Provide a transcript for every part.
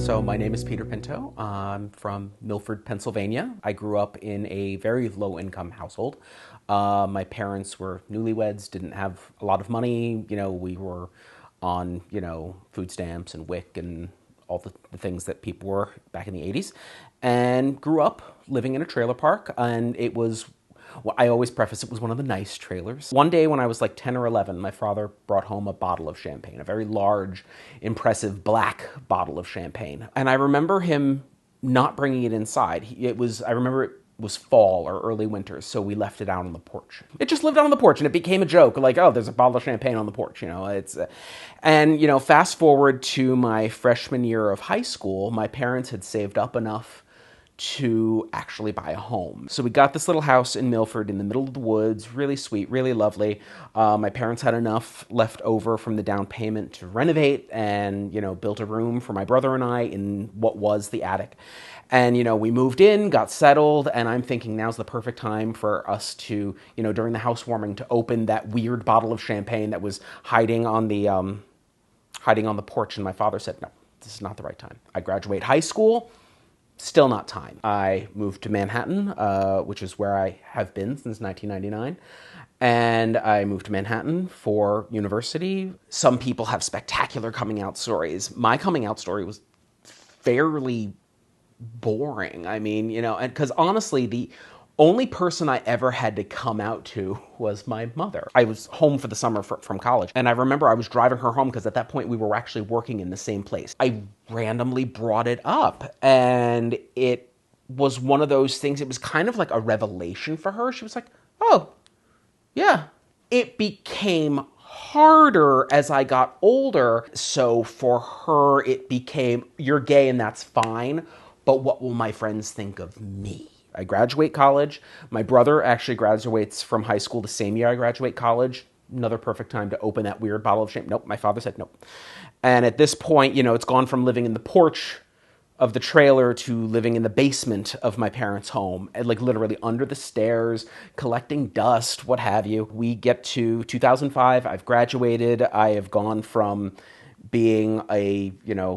So my name is Peter Pinto. I'm from Milford, Pennsylvania. I grew up in a very low-income household. My parents were newlyweds, didn't have a lot of money. We were on, food stamps and WIC and all the things that people were back in the 80s, and grew up living in a trailer park. And it was, well, I always preface, it was one of the nice trailers. One day when I was like 10 or 11, my father brought home a bottle of champagne, a very large, impressive black bottle of champagne. And I remember him not bringing it inside. I remember it was fall or early winter, so we left it out on the porch. It just lived out on the porch, and it became a joke, like, oh, there's a bottle of champagne on the porch, fast forward to my freshman year of high school, my parents had saved up enough to actually buy a home. So we got this little house in Milford in the middle of the woods, really sweet, really lovely. My parents had enough left over from the down payment to renovate and, built a room for my brother and I in what was the attic. And, we moved in, got settled, and I'm thinking now's the perfect time for us to, during the housewarming, to open that weird bottle of champagne that was hiding on the porch. And my father said, no, this is not the right time. I graduate high school. Still not time. I moved to Manhattan, which is where I have been since 1999. And I moved to Manhattan for university. Some people have spectacular coming out stories. My coming out story was fairly boring. I mean, and because honestly, the only person I ever had to come out to was my mother. I was home for the summer from college, and I remember I was driving her home because at that point we were actually working in the same place. I randomly brought it up, and it was one of those things, it was kind of like a revelation for her. She was like, oh, yeah. It became harder as I got older, so for her it became, you're gay and that's fine, but what will my friends think of me? I graduate college. My brother actually graduates from high school the same year I graduate college. Another perfect time to open that weird bottle of champagne. Nope, my father said nope. And at this point, it's gone from living in the porch of the trailer to living in the basement of my parents' home, and like literally under the stairs, collecting dust, what have you. We get to 2005. I've graduated. I have gone from being a,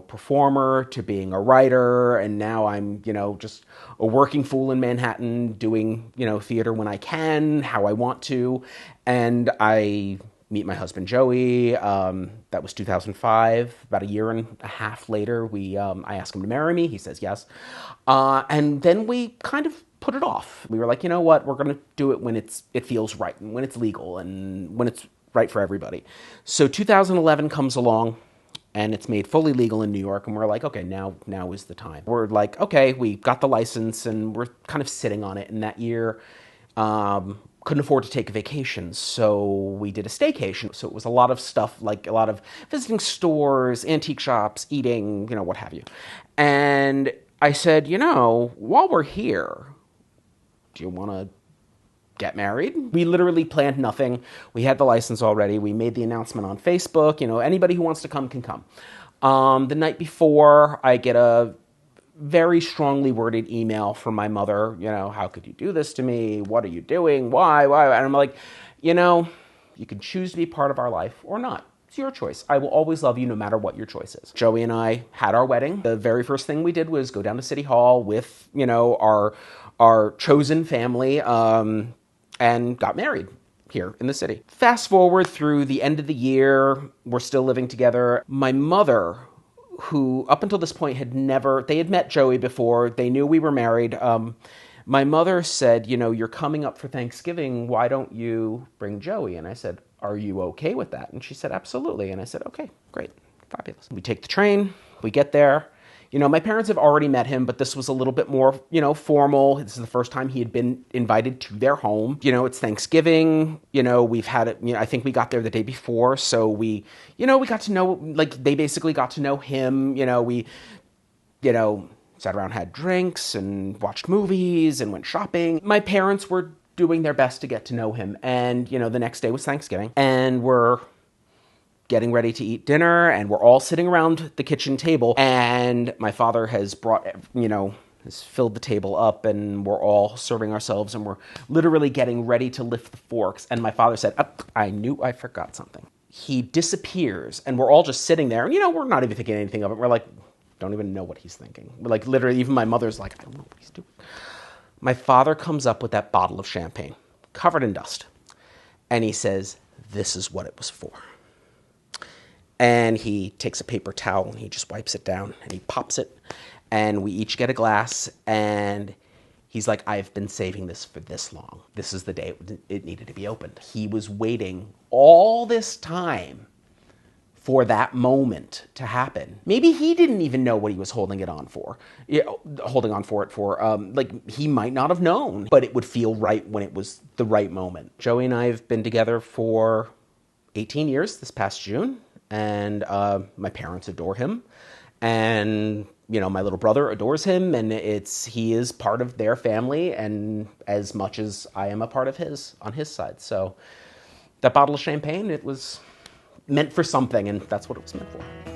performer to being a writer. And now I'm, just a working fool in Manhattan doing, theater when I can, how I want to. And I meet my husband, Joey. That was 2005. About a year and a half later, I asked him to marry me. He says yes. And then we kind of put it off. We were like, you know what? We're going to do it when it feels right and when it's legal and when it's right for everybody. So 2011 comes along, and it's made fully legal in New York, and we're like, okay, now is the time. We're like, okay, we got the license, and we're kind of sitting on it. And that year, couldn't afford to take a vacation, so we did a staycation. So it was a lot of stuff, like a lot of visiting stores, antique shops, eating, what have you. And I said, while we're here, do you want to get married? We literally planned nothing. We had the license already. We made the announcement on Facebook. Anybody who wants to come can come. The night before, I get a very strongly worded email from my mother. How could you do this to me? What are you doing? Why? And I'm like, you can choose to be part of our life or not. It's your choice. I will always love you no matter what your choice is. Joey and I had our wedding. The very first thing we did was go down to City Hall with, our chosen family, and got married here in the city. Fast forward through the end of the year, we're still living together. My mother, who up until this point they had met Joey before, they knew we were married. My mother said, you're coming up for Thanksgiving, why don't you bring Joey? And I said, are you okay with that? And she said, absolutely. And I said, okay, great, fabulous. We take the train, we get there. My parents have already met him, but this was a little bit more, formal. This is the first time he had been invited to their home. It's Thanksgiving. We've had it, I think we got there the day before. So we got to know, they basically got to know him. We, sat around, had drinks and watched movies and went shopping. My parents were doing their best to get to know him. And, the next day was Thanksgiving, and we're getting ready to eat dinner, and we're all sitting around the kitchen table, and my father has brought, has filled the table up, and we're all serving ourselves, and we're literally getting ready to lift the forks, and my father said, oh, I knew I forgot something. He disappears, and we're all just sitting there, and, we're not even thinking anything of it. We're like, Don't even know what he's thinking. Like, literally, even my mother's like, I don't know what he's doing. My father comes up with that bottle of champagne, covered in dust. And he says, this is what it was for. And he takes a paper towel and he just wipes it down and he pops it. And we each get a glass. And he's like, I've been saving this for this long. This is the day it needed to be opened. He was waiting all this time for that moment to happen. Maybe he didn't even know what he was holding it on for, holding on for it for. Like, he might not have known, but it would feel right when it was the right moment. Joey and I have been together for 18 years this past June, and my parents adore him, and my little brother adores him, and he is part of their family, and as much as I am a part of his on his side. So that bottle of champagne, it was meant for something, and that's what it was meant for.